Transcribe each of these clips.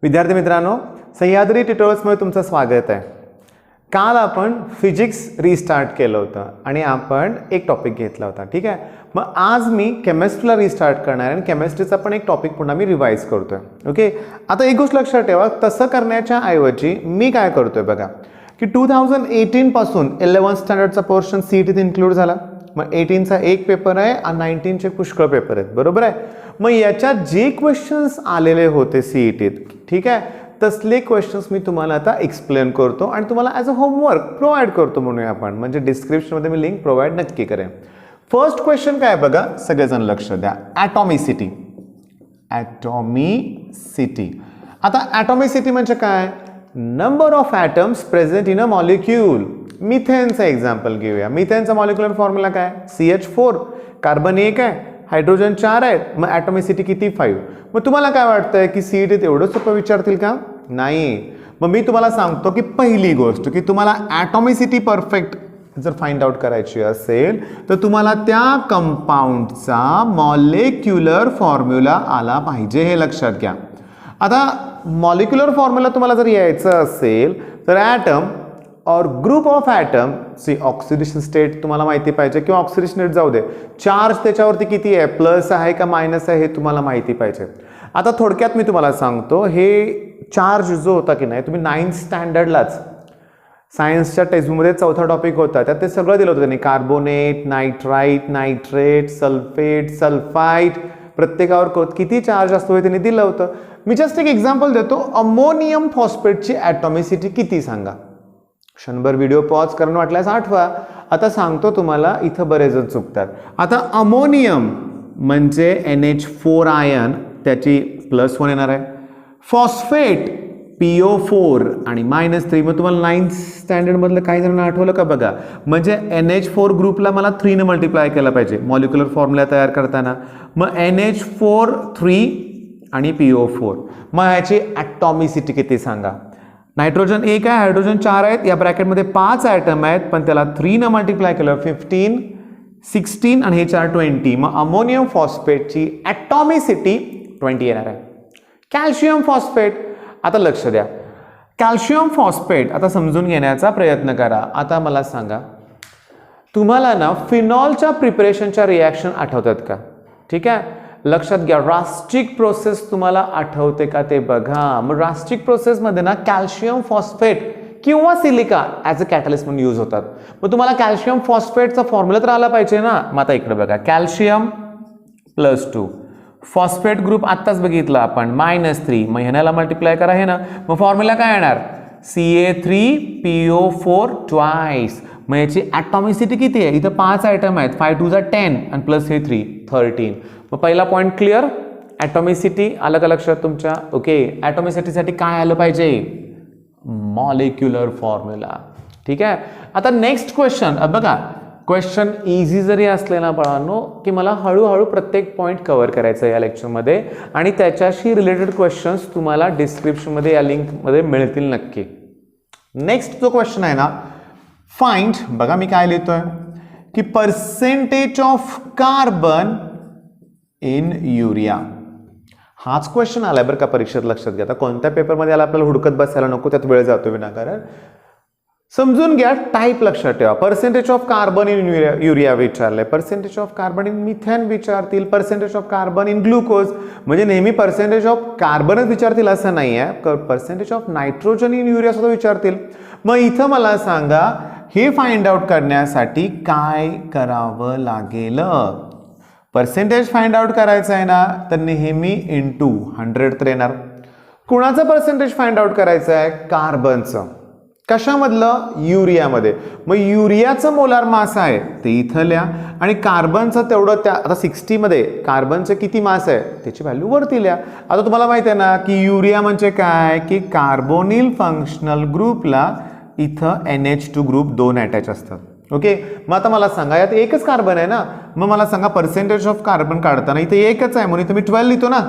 विद्यार्थी मित्रांनो, सह्याद्री ट्युटोरियल्समध्ये तुमचं स्वागत आहे। काल आपण फिजिक्स रिस्टार्ट केलं होतं आणि आपण एक टॉपिक घेतला होता, ठीक आहे। मग आज मी केमिस्ट्रीला रिस्टार्ट करणार आहे आणि केमिस्ट्रीचा पण एक टॉपिक पुन्हा मी रिवाइज करतोय। ओके, आता एक गोष्ट लक्षात ठेवा, तसं करण्याच्या ऐवजी मी काय करतोय बघा की 2018 पासून 11th स्टँडर्डचा पोर्शन सीईटीत इन्क्लूड झाला। मग 18चा एक पेपर आहे आणि 19चे पुष्कळ पेपर आहेत, बरोबर आहे। मग याच्यात जे क्वेश्चन्स आलेले होते सीईटीत, ठीक आहे, तसले क्वेश्चन्स मी तुम्हाला आता एक्सप्लेन करतो आणि तुम्हाला ॲज अ होमवर्क प्रोव्हाइड करतो म्हणूया आपण, म्हणजे डिस्क्रिप्शनमध्ये मी लिंक प्रोव्हाइड नक्की करेन। फर्स्ट क्वेश्चन काय बघा, सगळेजण लक्ष द्या। ॲटॉमिसिटी, ॲटॉमिसिटी। आता ॲटॉमिसिटी म्हणजे काय? Number of atoms present in a molecule. मिथेनचं एक्झाम्पल घेऊया। मिथेनचा मॉलिक्युलर फॉर्म्युला काय? CH4, कार्बन 1 आहे, हायड्रोजन 4 आहेत, मग ॲटॉमिसिटी किती? 5। मग तुम्हाला काय वाटतंय की सीईटीत एवढं सोपं विचारतील का? नाही। मग मी तुम्हाला सांगतो की पहिली गोष्ट की तुम्हाला ॲटॉमिसिटी परफेक्ट जर फाइंड आउट करायची असेल तर तुम्हाला त्या कंपाऊंडचा मॉलिक्युलर फॉर्म्युला आला पाहिजे, हे लक्षात घ्या। आता मॉलिक्युलर फॉर्म्युला तुम्हाला जर यायचं असेल तर atom or group of atom, see oxidation state तुम्हाला माहिती पाहिजे किंवा ऑक्सिडेशन स्टेट जाऊ दे, चार्ज त्याच्यावरती किती आहे, प्लस आहे का मायनस आहे, हे तुम्हाला माहिती पाहिजे। आता थोडक्यात मी तुम्हाला सांगतो, हे चार्ज जो होता की नाही, तुम्ही 9th स्टँडर्डलाच सायन्सच्या टेक्स्टबुकमध्ये 4था टॉपिक होता, त्यात ते सगळं दिलं होतं त्यांनी, carbonate, nitrite, nitrate, sulphate, sulphite, प्रत्येकावर किती चार्ज असतो हे त्यांनी दिलं होतं। मी जस्ट एक एक्झाम्पल देतो, अमोनियम फॉस्फेटची ॲटॉमिसिटी किती सांगा? क्षणभर व्हिडिओ पॉज करून वाटल्यास आठवा। आता सांगतो तुम्हाला, इथं बरेच जण चुकतात। आता अमोनियम म्हणजे NH4 आयन, त्याची +1 येणार आहे। फॉस्फेट PO4 आणि -3, मग तुम्हाला 9th स्टँडर्डमधलं काही जणांना आठवलं का बघा, म्हणजे NH4 ग्रुपला मला 3 ने मल्टिप्लाय केला पाहिजे मॉलिक्युलर फॉर्म्युला तयार करताना। मग NH4 3 आणि PO4, मग ह्याची ॲटॉमिसिटी किती सांगा? नायट्रोजन 1 आहे, हायड्रोजन 4 आहेत, या ब्रॅकेटमध्ये 5 ॲटम आहेत, पण त्याला 3 ने मल्टिप्लाय केलं 15, 16 आणि हे 4 20। मग अमोनियम फॉस्फेटची ॲटॉमिसिटी 20 येणार आहे। कॅल्शियम फॉस्फेट, आता लक्ष द्या, कॅल्शियम फॉस्फेट आता समजून घेण्याचा प्रयत्न करा। आता मला सांगा, तुम्हाला ना फिनॉलच्या प्रिपरेशनच्या रिॲक्शन आठवतात का? ठीक आहे, लक्षात घ्या, रास्टिक प्रोसेस तुम्हाला आठवते का ते बघा। मग रास्टिक प्रोसेसमध्ये ना कॅल्शियम फॉस्फेट किंवा सिलिका ॲज अ कॅटलिस्ट म्हणून यूज होतात। मग तुम्हाला कॅल्शियम फॉस्फेटचा फॉर्म्युला तर आला पाहिजे ना। मग आता इकडे बघा, कॅल्शियम +2, फॉस्फेट ग्रुप आत्ताच बघितला आपण -3, मग ह्याला मल्टिप्लाय करा हे ना, मग फॉर्म्युला काय येणार? CA3PO4 twice. मग याची ॲटॉमिसिटी किती आहे? इथं 5 आयटम आहेत, 5 2 10 आणि प्लस हे 3 13। मग पहिला पॉईंट क्लिअर, ॲटॉमिसिटी आलं का लक्षात तुमच्या? ओके, ॲटॉमिसिटीसाठी काय आलं पाहिजे? मॉलिक्युलर फॉर्म्युला, ठीक आहे। आता नेक्स्ट क्वेश्चन बघा, क्वेश्चन इझी जरी असले ना बाळांनो, की मला हळूहळू प्रत्येक पॉईंट कव्हर करायचं या लेक्चरमध्ये आणि त्याच्याशी रिलेटेड क्वेश्चन्स तुम्हाला डिस्क्रिप्शनमध्ये या लिंकमध्ये मिळतील नक्की। नेक्स्ट जो क्वेश्चन आहे ना, फाइंड, बघा मी काय लिहितोय की percentage of carbon in urea. हाच क्वेश्चन आलाय बरं का परीक्षेत, लक्षात घ्या। आता कोणत्या पेपरमध्ये आला आपल्याला हुडकत बसायला नको, त्यात वेळ जातो विनाकारण। समजून घ्या, टाईप लक्षात ठेवा। Percentage of carbon in urea विचारलंय, percentage of carbon in methane विचारतील, percentage of carbon in glucose, म्हणजे नेहमी पर्सेंटेज ऑफ कार्बनच विचारतील असं नाही आहे, percentage of nitrogen in urea सुद्धा विचारतील। मग इथं मला सांगा, हे फाइंड आउट करण्यासाठी काय करावं लागेल? पर्सेंटेज फाइंड आउट करायचं आहे ना, तर नेहमी इंटू 100 तर येणार। कुणाचं पर्सेंटेज फाइंड आउट करायचं आहे? कार्बनचं। कशामधलं? युरियामध्ये। मग युरियाचं मोलार मास आहे ते इथं लिहा आणि कार्बनचं तेवढं, त्या आता 60 मध्ये कार्बनचं किती मास आहे त्याची व्हॅल्यू वरती लिहा। आता तुम्हाला माहिती आहे ना की युरिया म्हणजे काय, की कार्बोनिल फंक्शनल ग्रुपला इथं NH2 ग्रुप 2 अटॅच असतात। ओके, मग आता मला सांगा, यात एकच कार्बन आहे ना, मग मला सांगा पर्सेंटेज ऑफ कार्बन काढताना इथे एकच आहे म्हणून इथं मी 12 लिहितो ना।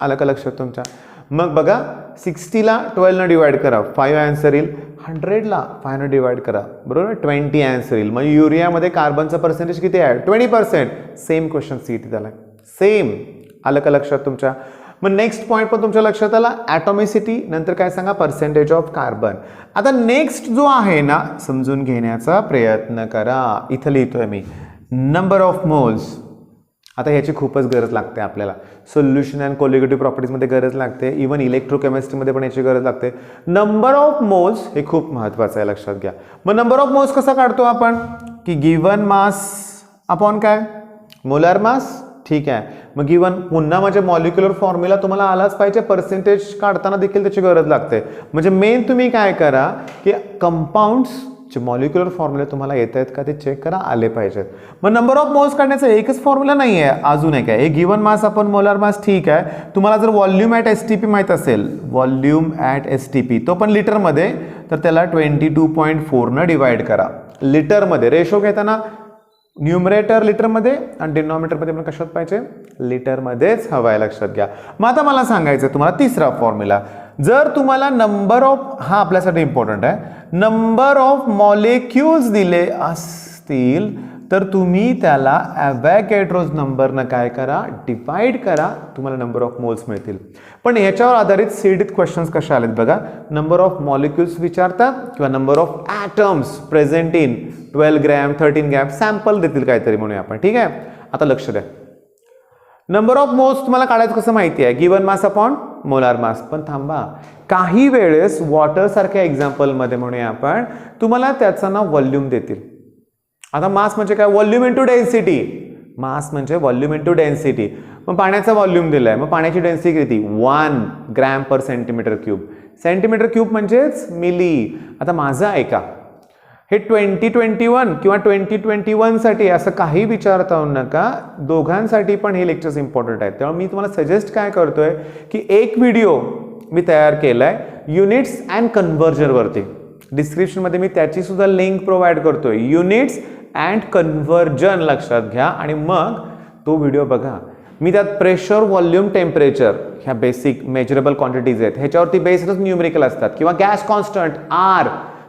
आलं का लक्षात तुमच्या? मग बघा, 60ला 12 ने डिवाइड करा, 5 आन्सर येईल। 100ला 5 ने डिवाइड करा, बरोबर, 20 आन्सर येईल। मग युरियामध्ये कार्बनचं पर्सेंटेज किती आहे? 20%। सेम क्वेश्चन सीईटी झालाय, सेम। आलं का लक्षात तुमच्या? मग नेक्स्ट पॉईंट पण तुमच्या लक्षात आला, ॲटॉमिसिटी, नंतर काय सांगा, पर्सेंटेज ऑफ कार्बन. आता नेक्स्ट जो आहे ना, समजून घेण्याचा प्रयत्न करा. इथं लिहितोय मी नंबर ऑफ मोल्स. आता ह्याची खूपच गरज लागते आपल्याला. सोल्युशन अँड कोलिगेटिव्ह प्रॉपर्टीजमध्ये गरज लागते, इव्हन इलेक्ट्रोकेमिस्ट्रीमध्ये पण याची गरज लागते. नंबर ऑफ मोल्स हे खूप महत्त्वाचं आहे, लक्षात घ्या. मग नंबर ऑफ मोल्स कसा काढतो आपण, की गिवन मास अपॉन काय, मोलार मास. ठीक आहे, मग गिवन पुन्हा म्हणजे मॉलिक्युलर फॉर्म्युला तुम्हाला आलाच पाहिजे, पर्सेंटेज काढताना देखील त्याची गरज लागते. म्हणजे मेन तुम्ही काय करा, की कंपाऊंड्सचे मॉलिक्युलर फॉर्म्युले तुम्हाला येत आहेत का ते चेक करा, आले पाहिजेत. मग नंबर ऑफ मोल्स काढण्याचा एकच फॉर्म्युला नाही आहे, अजून एक आहे, हे गिवन मास अपॉन मोलार मास. ठीक आहे, तुम्हाला जर व्हॉल्यूम ॲट एसटीपी माहीत असेल, व्हॉल्यूम ॲट एसटीपी, तो पण लिटरमध्ये, तर त्याला 22.4 डिवाइड करा लिटरमध्ये. रेशो घेताना न्यूमरेटर लिटरमध्ये आणि डिनॉमिनेटरमध्ये पण कशात पाहिजे, लिटरमध्येच हवं आहे, लक्षात घ्या. मग आता मला सांगायचं तुम्हाला तिसरा फॉर्म्युला. जर तुम्हाला नंबर ऑफ, हा आपल्यासाठी इम्पॉर्टंट आहे, नंबर ऑफ मॉलिक्युल्स दिले असतील तर तुम्ही त्याला ॲव्होगॅड्रोज नंबरनं काय करा, डिवाइड करा, तुम्हाला नंबर ऑफ मोल्स मिळतील. पण ह्याच्यावर आधारित सीडीत क्वेश्चन्स कशा आलेत बघा, नंबर ऑफ मॉलिक्युल्स विचारतात किंवा number of atoms present in 12 gram 13 gram sample देतील काहीतरी म्हणूया आपण. ठीक आहे, आता लक्ष द्या. नंबर ऑफ मोल्स तुम्हाला काढायचं कसं माहिती आहे, गिवन मास अपॉन मोलार मास. पण थांबा, काही वेळेस वॉटर सारख्या एक्झाम्पलमध्ये म्हणूया आपण, तुम्हाला त्याचा ना व्हॉल्यूम देतील. आता मास म्हणजे काय, व्हॉल्यूम इंटू डेन्सिटी. मास म्हणजे व्हॉल्यूम इंटू डेन्सिटी. मग पाण्याचा व्हॉल्यूम दिलाय, मग पाण्याची डेन्सिटी किती, 1 gram per centimetre cube. Centimetre cube म्हणजेच मिली. आता माझं ऐका, हे 2021 किंवा 2021 साठी असं काही विचारता येऊ नका, दोघांसाठी पण हे लेक्चर्स इम्पॉर्टंट आहेत. त्यामुळे मी तुम्हाला सजेस्ट काय करतोय, की एक व्हिडिओ मी तयार केलाय युनिट्स अँड कन्व्हर्जनवरती. डिस्क्रिप्शनमध्ये मी त्याची सुद्धा लिंक प्रोव्हाइड करतोय, युनिट्स अँड कन्व्हर्जन, लक्षात घ्या. आणि मग तो व्हिडिओ बघा. मी त्यात प्रेशर, व्हॉल्यूम, टेम्परेचर ह्या बेसिक मेजरेबल क्वांटिटीज आहेत, ह्याच्यावरती बेस्डच न्यूमेरिकल असतात, किंवा गॅस कॉन्स्टंट आर,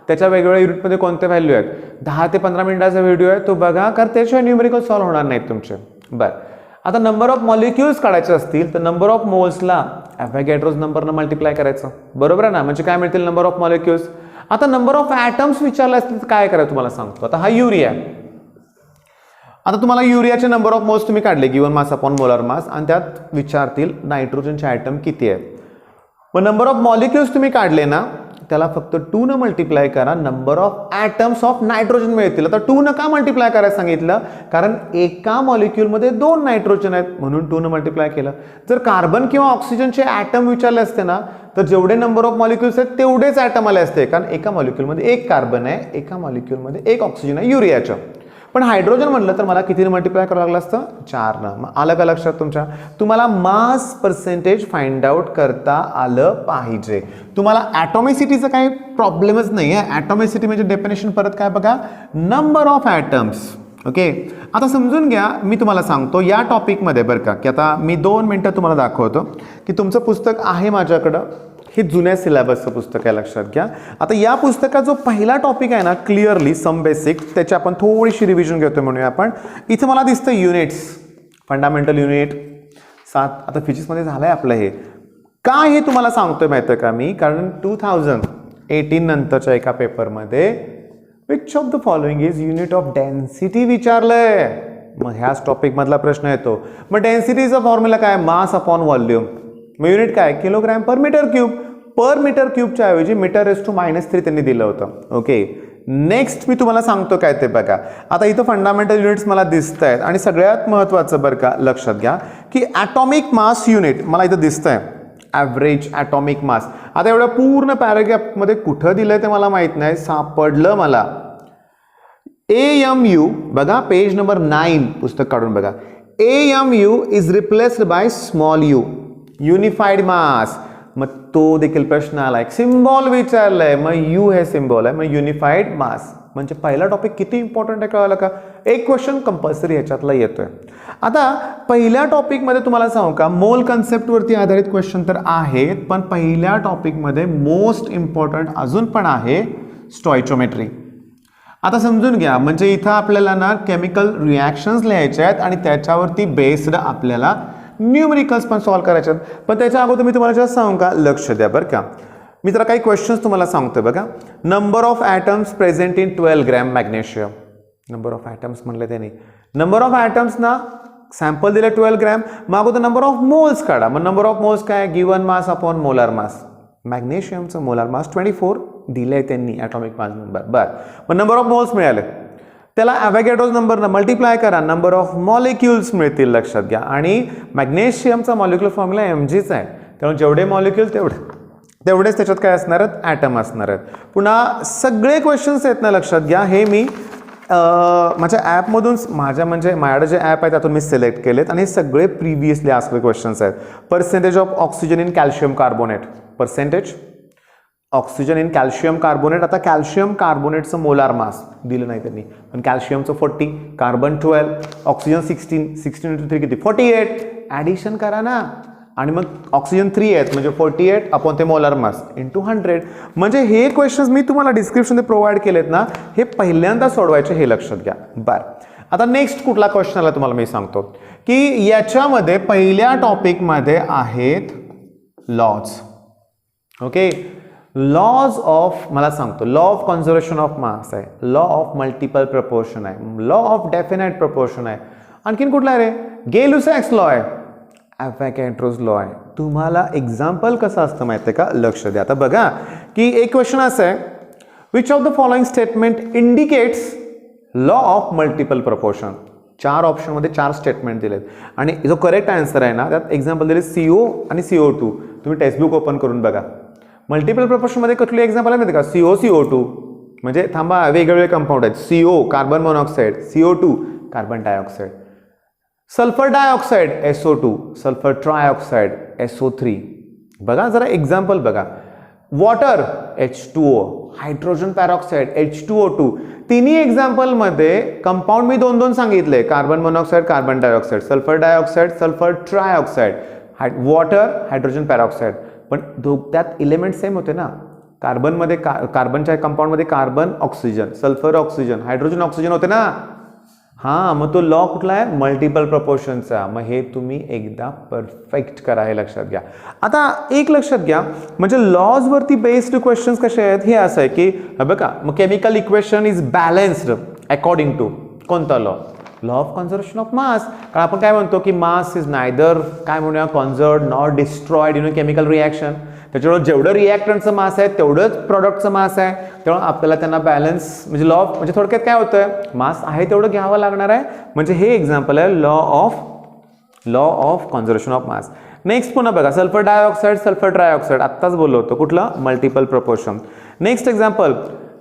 त्याच्या वेगवेगळ्या युनिटमध्ये कोणते व्हॅल्यू आहेत. 10 ते 15 मिनिटाचा व्हिडिओ आहे, तो बघा, कारण त्याशिवाय न्यूमेरिकल सॉल्व्ह होणार नाहीत तुमचे. बरं, आता नंबर ऑफ मॉलिक्युल्स काढायचे असतील तर नंबर ऑफ मोल्सला ॲव्होगॅड्रोज नंबरनं मल्टिप्लाय करायचं, बरोबर आहे ना. म्हणजे काय मिळतील, नंबर ऑफ मॉलिक्युल्स. आता नंबर ऑफ ॲटम्स विचारले असतील तर काय करायचं तुम्हाला सांगतो. आता हा युरिया, आता तुम्हाला युरियाचे नंबर ऑफ मोल्स तुम्ही काढले, गिवन मास अपॉन मोलार मास, आणि त्यात विचारतील नायट्रोजनचे ॲटम किती आहेत. मग नंबर ऑफ मॉलिक्युल्स तुम्ही काढले ना, त्याला फक्त 2 न मल्टिप्लाय करा, number of atoms of nitrogen मिळतील. आता 2 न का मल्टिप्लाय करायला सांगितलं, कारण एका मॉलिक्युलमध्ये 2 नायट्रोजन आहेत म्हणून 2 न मल्टिप्लाय केलं. जर कार्बन किंवा ऑक्सिजनचे ॲटम विचारले असते ना, तर जेवढे नंबर ऑफ मॉलिक्युल्स आहेत तेवढेच ॲटम आले असते, कारण एका मॉलिक्युलमध्ये 1 कार्बन आहे, एका मॉलिक्युलमध्ये 1 ऑक्सिजन आहे युरियाचं. पण हायड्रोजन म्हणलं तर मला कितीने मल्टिप्लाय करावं लागलं असतं, 4 न. मग आलं का लक्षात तुमच्या. तुम्हाला मास पर्सेंटेज फाइंड आउट करता आलं पाहिजे. तुम्हाला ॲटॉमिसिटीचं काही प्रॉब्लेमच नाही आहे. ॲटॉमिसिटी म्हणजे डेफिनेशन परत काय बघा, नंबर ऑफ ॲटम्स. ओके, आता समजून घ्या, मी तुम्हाला सांगतो या टॉपिकमध्ये बरं का, की आता मी 2 मिनिटं तुम्हाला दाखवतो की तुमचं पुस्तक आहे माझ्याकडं, हे जुन्या सिलेबसचं पुस्तक आहे, लक्षात घ्या. आता या पुस्तकात जो पहिला टॉपिक आहे ना, क्लिअरली सम बेसिक, त्याची आपण थोडीशी रिव्हिजन घेतो म्हणूया आपण. इथं मला दिसतं युनिट्स, फंडामेंटल युनिट 7. आता फिजिक्समध्ये झालं आहे आपलं हे. का हे तुम्हाला सांगतोय माहिती आहे का मी, कारण 2018 नंतरच्या एका पेपरमध्ये which of the following is unit of density विचारलंय. मग ह्याच टॉपिक मधला प्रश्न येतो. मग डेन्सिटीचा फॉर्म्युला काय, मास अपॉन व्हॉल्यूम. मग युनिट काय, किलोग्रॅम पर मीटर क्यूब. पर मीटर क्यूबच्या ऐवजी मीटर रेज टू -3 त्यांनी दिलं होतं. ओके, नेक्स्ट मी तुम्हाला सांगतो काय ते बघा. आता इथं फंडामेंटल युनिट्स मला दिसत आहेत, आणि सगळ्यात महत्त्वाचं बरं का, लक्षात घ्या की ॲटॉमिक मास युनिट मला इथं दिसत आहे, ॲव्हरेज ॲटॉमिक मास. आता एवढ्या पूर्ण पॅराग्राफमध्ये कुठं दिलंय ते मला माहित नाही, सापडलं मला. AMU बघा, पेज नंबर 9 पुस्तक काढून बघा. AMU is replaced by small you, unified mass. मग तो देखील प्रश्न आला, एक सिम्बॉल विचारलाय, मग यू हे सिम्बॉल आहे, मग युनिफाईड मास. म्हणजे पहिला टॉपिक किती इम्पॉर्टंट आहे कळलं का. एक क्वेश्चन कंपल्सरी ह्याच्यातला येतोय. आता पहिल्या टॉपिकमध्ये तुम्हाला सांगू का, मोल कन्सेप्टवरती आधारित क्वेश्चन तर आहेत, पण पहिल्या टॉपिकमध्ये मोस्ट इम्पॉर्टंट अजून पण आहे स्टॉइचोमेट्री. आता समजून घ्या, म्हणजे इथं आपल्याला ना केमिकल रिॲक्शन्स लिहायचे आहेत, आणि त्याच्यावरती बेस्ड आपल्याला न्यूमेरिकल्स पण सॉल्व्ह करायच्यात. पण त्याच्या अगोदर मी तुम्हाला जस्ट सांगू का, लक्ष द्या बरं का. मी जरा काही क्वेश्चन्स तुम्हाला सांगतोय बघा. Number of atoms present in 12 gram magnesium. Number of atoms म्हणलं त्याने, नंबर ऑफ ॲटम्स ना सॅम्पल दिले 12 ग्रॅम. मग अगोदर नंबर ऑफ मोल्स काढा. मग नंबर ऑफ मोल्स काय, given mass upon molar mass. मॅग्नेशियमचं मोलार मास 24 दिलंय त्यांनी ॲटॉमिक मास नंबर. बरं, मग नंबर ऑफ मोल्स मिळाले, त्याला ॲव्होगॅड्रोज नंबरनं मल्टिप्लाय करा, नंबर ऑफ मॉलिक्युल्स मिळतील. लक्षात घ्या. आणि मॅग्नेशियमचा मॉलिक्युलर फॉर्म्युला mgच आहे. त्यामुळे जेवढे मॉलिक्युल तेवढेच त्याच्यात काय असणार आहेत, ॲटम असणार आहेत. पुन्हा सगळे क्वेश्चन्स आहेत ना, लक्षात घ्या. हे मी माझ्या ॲपमधून माझ्याकडे जे ॲप आहे त्यातून मी सिलेक्ट केलेत आणि हे सगळे प्रिव्हियसली आस्क्ड क्वेश्चन्स आहेत. Percentage of oxygen in calcium carbonate, percentage oxygen in calcium carbonate. आता कॅल्शियम कार्बोनेटचं मोलार मास दिलं नाही त्यांनी, पण कॅल्शियमचं 40, कार्बन 12, ऑक्सिजन 16, 16 इंटू 3 किती 48. ॲडिशन करा ना, आणि मग ऑक्सिजन 3 आहेत म्हणजे 48 अपॉन ते मोलार मास इंटू 100. म्हणजे हे क्वेश्चन्स मी तुम्हाला डिस्क्रिप्शनमध्ये प्रोव्हाइड केलेत ना, हे पहिल्यांदा सोडवायचे, हे लक्षात घ्या. बरं, आता नेक्स्ट कुठला क्वेश्चन आला तुम्हाला मी सांगतो की याच्यामध्ये पहिल्या टॉपिकमध्ये आहेत लॉज. ओके, लॉज ऑफ, मला सांगतो, लॉ ऑफ कन्झर्वेशन ऑफ मास आहे, लॉ ऑफ मल्टिपल प्रपोर्शन आहे, लॉ ऑफ डेफिनाइट प्रपोर्शन आहे. आणखीन कुठला आहे रे, गे-लुसॅक्स लॉ आहे, ॲव्होगॅड्रोज लॉ आहे. तुम्हाला एक्झाम्पल कसं असतं माहिती आहे का, लक्ष द्या. आता बघा की एक क्वेश्चन असं आहे, which of the following statement indicates law of multiple proportion. 4 ऑप्शनमध्ये 4 स्टेटमेंट दिलेत आणि जो करेक्ट आन्सर आहे ना, त्यात एक्झाम्पल दिले CO आणि CO2. तुम्ही टेक्स्टबुक ओपन करून बघा. मल्टिपल प्रपोर्शनमध्ये कुठली एक्झाम्पल आहे माहिती का, CO CO2. म्हणजे थांबा, वेगवेगळे कंपाऊंड आहेत. CO carbon monoxide, CO2 carbon dioxide, sulphur dioxide SO2, sulphur trioxide SO3. बघा जरा एक्झाम्पल बघा. Water H2O, hydrogen peroxide H2O2. तिन्ही एक्झाम्पलमध्ये कंपाऊंड मी 2-2 सांगितले, carbon monoxide, carbon dioxide, sulphur dioxide, sulphur trioxide, water, hydrogen peroxide. पण त्यात इलेमेंट सेम होते ना. कार्बनमध्ये कार्बनच्या कंपाऊंडमध्ये carbon oxygen, sulphur oxygen, hydrogen oxygen होते ना. हां, मग तो लॉ कुठला आहे, मल्टिपल प्रपोर्शनचा. मग हे तुम्ही एकदा परफेक्ट करा, हे लक्षात घ्या. आता एक लक्षात घ्या, म्हणजे लॉजवरती बेस्ड क्वेश्चन्स कसे आहेत, हे असं आहे की बघा, मग chemical equation is balanced according to कोणता law, law of conservation of mass. कारण आपण काय म्हणतो की मास इज नायदर काय म्हणूया conserved nor destroyed in chemical reaction. त्याच्यामुळे जेवढं रिॲक्टंटचं मास आहे तेवढंच प्रॉडक्टचं मास आहे. त्यामुळे आपल्याला त्यांना बॅलन्स, म्हणजे लॉ ऑफ, म्हणजे थोडक्यात काय होतं, मास आहे तेवढं घ्यावं लागणार आहे. म्हणजे हे एक्झाम्पल आहे law of conservation of mass. Next पुन्हा बघा, सल्फर डायऑक्साईड, सल्फर ट्रायऑक्साईड, आत्ताच बोललो होतो, कुठलं, multiple proportion. Next example,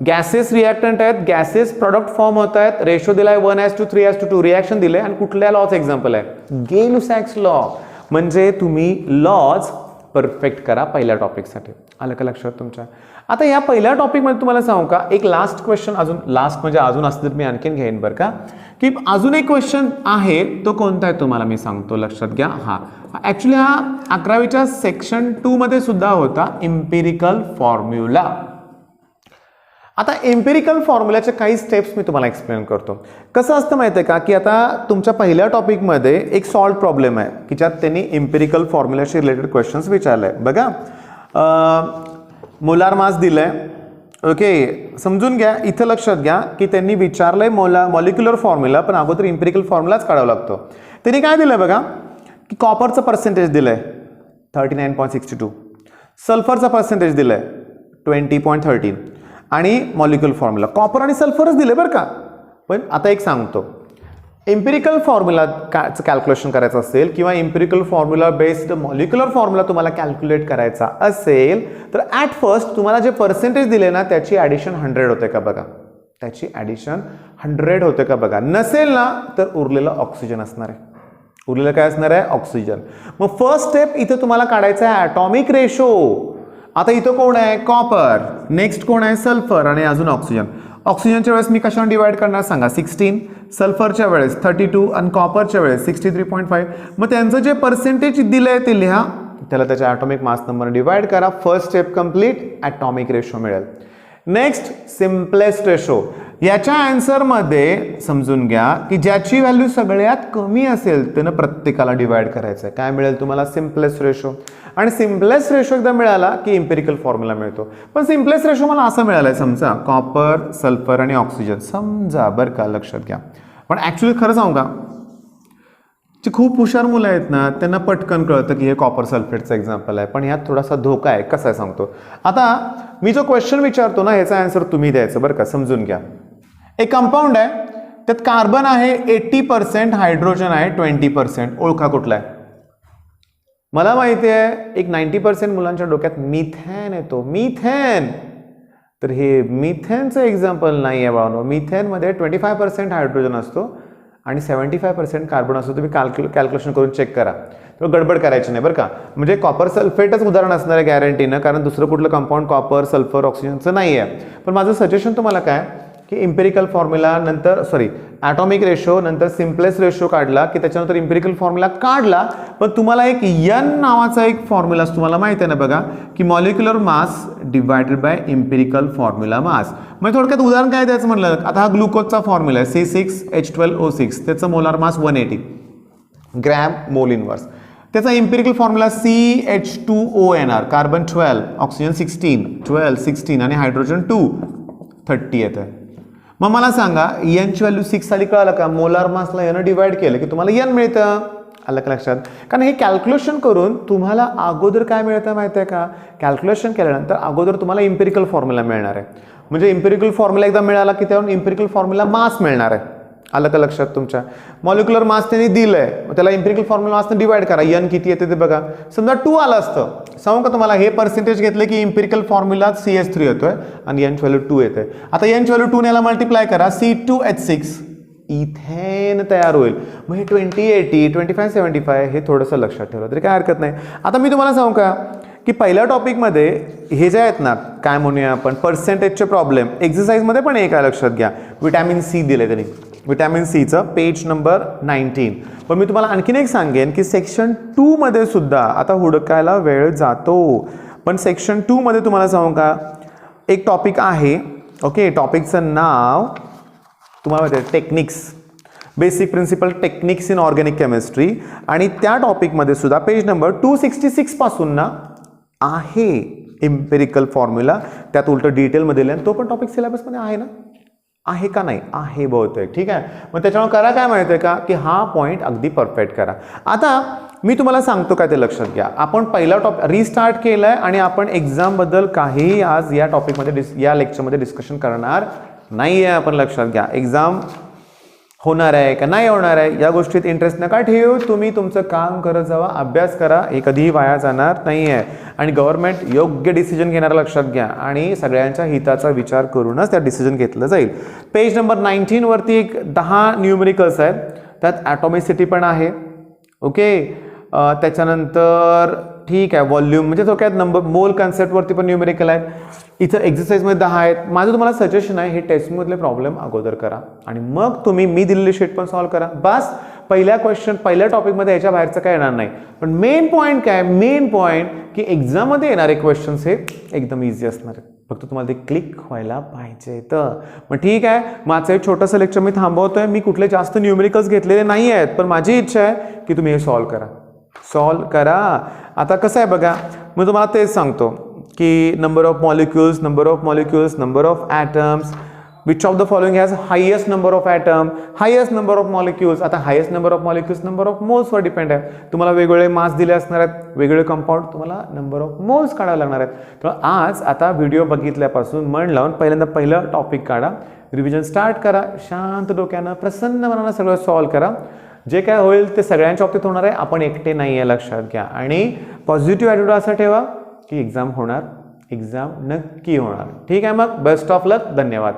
gases reactant आहेत, गॅसेस प्रॉडक्ट फॉर्म होत आहेत, रेशो दिलाय 1:3:2, रिॲक्शन दिले. आणि कुठल्या लॉच एक्झाम्पल आहे, गे-लुसॅक्स लॉ. म्हणजे तुम्ही लॉज परफेक्ट करा पहिल्या टॉपिकसाठी. आलं का लक्षात तुमच्या. आता या पहिल्या टॉपिकमध्ये तुम्हाला सांगू का, एक लास्ट क्वेश्चन, अजून लास्ट म्हणजे अजून असलं तर मी आणखीन घेईन बरं का, की अजून एक क्वेश्चन आहे, तो कोणता आहे तुम्हाला मी सांगतो, लक्षात घ्या. हा ॲक्च्युली हा 11वीच्या सेक्शन 2 मध्ये सुद्धा होता, इम्पिरिकल फॉर्म्युला. आता एम्पिरिकल फॉर्म्युलाचे काही स्टेप्स मी तुम्हाला एक्सप्लेन करतो. कसं असतं माहिती आहे का, की आता तुमच्या पहिल्या टॉपिकमध्ये एक सॉल्व प्रॉब्लेम आहे की ज्यात त्यांनी एम्पिरिकल फॉर्म्युलाशी रिलेटेड क्वेश्चन्स विचारले आहे. बघा, मोलार मास दिलंय. ओके, समजून घ्या, इथं लक्षात घ्या की त्यांनी विचारलंय मॉलिक्युलर फॉर्म्युला, पण अगोदर एम्पिरिकल फॉर्म्युलाच काढावा लागतो. त्यांनी काय दिलंय बघा, की कॉपरचं पर्सेंटेज दिलंय 39.62, सल्फरचा पर्सेंटेज दिलंय 20.13 आणि मॉलिक्युलर फॉर्म्युला कॉपर आणि सल्फरच दिले बरं का. पण आता एक सांगतो, एम्पिरिकल फॉर्म्युला कॅल्क्युलेशन करायचं असेल किंवा empirical formula based molecular formula तुम्हाला कॅल्क्युलेट करायचा असेल तर ॲट फर्स्ट तुम्हाला जे पर्सेंटेज दिले ना त्याची ॲडिशन 100 होते का बघा, त्याची ॲडिशन 100 होते का बघा. नसेल ना तर उरलेलं ऑक्सिजन असणार आहे. उरलेलं काय असणार आहे, ऑक्सिजन. मग फर्स्ट स्टेप इथं तुम्हाला काढायचं आहे ॲटॉमिक रेशो. आता इथं कोण आहे, कॉपर, नेक्स्ट कोण आहे, सल्फर आणि अजून ऑक्सिजन. ऑक्सिजनच्या वेळेस मी कशाने डिवाइड करणार सांगा, 16, सल्फरच्या वेळेस 32 आणि कॉपरच्या वेळेस 63.5. मग त्यांचं जे पर्सेंटेज दिलंय ते लिहा, त्याला त्याच्या ॲटॉमिक मास नंबर डिवाइड करा. First step complete, atomic ratio मिळेल. Next simplest ratio. याच्या आन्सरमध्ये समजून घ्या की ज्याची व्हॅल्यू सगळ्यात कमी असेल त्यानं प्रत्येकाला डिवाइड करायचं आहे. काय मिळेल तुम्हाला? Simplest ratio. आणि सिम्पलेस्ट रेशो एकदा मिळाला की इम्पेरिकल फॉर्म्युला मिळतो. पण सिम्पलेस्ट रेशो मला असं मिळालं आहे, समजा कॉपर, सल्फर आणि ऑक्सिजन समजा, बरं का, लक्षात घ्या. पण ॲक्च्युली खरं सांगू का, जे खूप हुशार मुलं आहेत ना त्यांना पटकन कळतं की हे कॉपर सल्फेटचं एक्झाम्पल आहे. पण ह्यात थोडासा धोका आहे. कसं आहे सांगतो. आता मी जो क्वेश्चन विचारतो ना ह्याचा आन्सर तुम्ही द्यायचं, बरं का, समजून घ्या. एक कंपाऊंड आहे, त्यात कार्बन आहे 80%, हायड्रोजन आहे 20%. ओळखा कुठला आहे? मला माहिती आहे एक 90% मुलांच्या डोक्यात मिथेन येतो. मिथेन, तर हे मिथेनचं एक्झाम्पल नाही आहे बाळांनो. मिथेनमध्ये 25% हायड्रोजन असतो आणि 75% कार्बन असतो. तुम्ही कॅल्क्युलेशन करून चेक करा. तर गडबड करायची नाही, बरं का. म्हणजे कॉपर सल्फेटच उदाहरण असणार आहे गॅरंटीनं, कारण दुसरं कुठलं कंपाऊंड कॉपर, सल्फर, ऑक्सिजनचं नाही आहे. पण माझं सजेशन तुम्हाला काय की इम्पेरिकल फॉर्म्युला नंतर ॲटॉमिक रेशो नंतर सिम्पलेस्ट रेशो काढला की त्याच्यानंतर इम्पेरिकल फॉर्म्युला काढला. पण तुम्हाला एक एन नावाचा एक फॉर्म्युला तुम्हाला माहिती आहे ना बघा, की molecular mass divided by empirical formula mass. म्हणजे थोडक्यात उदाहरण काय द्यायचं म्हणलं, आता हा ग्लुकोजचा फॉर्म्युला आहे C6H12O6, त्याचं molar mass 180 gram mole inverse. त्याचा empirical formula CH2ONR, carbon 12, oxygen 16, 12, 16 आणि हायड्रोजन 2, 30 येतं आहे. मग मला सांगा एनची व्हॅल्यू 6 आली, कळालं का? मोलार मासला यानं डिवाइड केलं की तुम्हाला एन मिळतं. आलं का लक्षात? कारण हे कॅल्क्युलेशन करून तुम्हाला अगोदर काय मिळतं माहिती आहे का? कॅल्क्युलेशन केल्यानंतर अगोदर तुम्हाला इम्पेरिकल फॉर्म्युला मिळणार आहे. म्हणजे इम्पेरिकल फॉर्म्युला एकदा मिळाला की त्यावरून इम्पेरिकल फॉर्म्युला मास मिळणार आहे. आलं का लक्षात तुमच्या? मॉलिक्युलर मास त्यांनी दिलंय, त्याला इम्पेरिकल फॉर्म्युला मासनं डिवाइड करा. एन किती येते ते बघा. समजा 2 आलं असतं, सांगू का तुम्हाला, हे पर्सेंटेज घेतलं की इम्पेरिकल फॉर्म्युला CH3 येतोय आणि एनची व्हॅल्यू 2 येते. आता एनची व्हॅल्यू 2 याला मल्टिप्लाय करा, C2H6 इथेन तयार होईल. मग हे 2080, 2575 हे थोडंसं लक्षात ठेवलं तरी काय हरकत नाही. आता मी तुम्हाला सांगू का की पहिल्या टॉपिकमध्ये हे जे आहेत ना, काय म्हणूया आपण, पर्सेंटेजचे प्रॉब्लेम एक्सरसाइजमध्ये पण एक आहे, लक्षात घ्या. विटॅमिन सी दिले त्यांनी, विटॅमिन सीचं पेज नंबर 19. पण मी तुम्हाला आणखीन एक सांगेन की सेक्शन 2 मध्ये सुद्धा आता हुडकायला वेळ जातो. पण सेक्शन 2 मध्ये तुम्हाला सांगू का एक टॉपिक आहे. ओके, टॉपिकचं नाव तुम्हाला माहिती आहे, techniques, basic principle techniques in organic chemistry. आणि त्या टॉपिकमध्ये सुद्धा पेज नंबर 266 पासून ना आहे इम्पेरिकल फॉर्म्युला. त्यात उलट डिटेलमध्ये दिले, तो पण टॉपिक सिलेबसमध्ये आहे ना, आहे का नाही? आहे बहुतेक. ठीक आहे, मग त्याच्यामुळे करा काय माहिती आहे का की हा पॉईंट अगदी परफेक्ट करा. आता मी तुम्हाला सांगतो काय ते लक्षात घ्या. आपण पहिला टॉपिक रिस्टार्ट केलाय आणि आपण एक्झामबद्दल काही आज या टॉपिकमध्ये या लेक्चरमध्ये डिस्कशन करणार नाही आहे. आपण लक्षात घ्या, एक्झाम होणार आहे का नाही होणार आहे या गोष्टीत इंटरेस्ट नका ठेवू. तुम्ही तुमचं काम करत जावा, अभ्यास करा, हे कधीही वाया जाणार नाही आहे. आणि गव्हर्नमेंट योग्य डिसिजन घेणार, लक्षात घ्या, आणि सगळ्यांच्या हिताचा विचार करूनच त्या डिसिजन घेतलं जाईल. पेज नंबर 19 वरती एक 10 न्यूमेरिकल्स आहेत, त्यात ॲटॉमिसिटी पण आहे. ओके, त्याच्यानंतर ठीक आहे व्हॉल्यूम, म्हणजे तो काय नंबर मोल कन्सेप्टवरती पण न्यूमेरिकल आहेत. इथं एक्सरसाइजमध्ये 10 आहेत. माझं तुम्हाला सजेशन आहे, हे टेस्टमधले प्रॉब्लेम अगोदर करा आणि मग तुम्ही मी दिलेली शीट पण सॉल्व्ह करा. बस पहिल्या क्वेश्चन पहिल्या टॉपिकमध्ये याच्या बाहेरचं काय येणार नाही. पण मेन पॉईंट काय, मेन पॉईंट की एक्झाममध्ये येणारे क्वेश्चन्स हे एकदम इझी असणार आहेत, फक्त तुम्हाला ते क्लिक व्हायला पाहिजे. तर मग ठीक आहे, माझं एक छोटंसं लेक्चर मी थांबवतोय. मी कुठले जास्त न्यूमेरिकल्स घेतलेले नाही आहेत, पण माझी इच्छा आहे की तुम्ही हे सॉल्व्ह करा, सॉल्व्ह करा. आता कसं आहे बघा, मी तुम्हाला तेच सांगतो की number of molecules, number of molecules, number of atoms, which of the following has highest number of atom, highest number of molecules. आता highest number of molecules number of मोल्सवर डिपेंड आहे. तुम्हाला वेगवेगळे मास दिले असणार आहेत, वेगवेगळे कंपाऊंड, तुम्हाला नंबर ऑफ मोल्स काढावे लागणार आहेत. तर आज आता व्हिडिओ बघितल्यापासून मन लावून पहिल्यांदा पहिलं टॉपिक काढा, रिव्हिजन स्टार्ट करा, शांत डोक्यानं प्रसन्न मनानं सगळं सॉल्व्ह करा. जे काय होईल ते सगळ्यांच्या बाबतीत होणार आहे, आपण एकटे नाही आहे, लक्षात घ्या. आणि पॉझिटिव्ह ॲटिट्यूड असं ठेवा की एक्झाम होणार, एक्झाम नक्की होणार. ठीक आहे, मग बेस्ट ऑफ लक, धन्यवाद.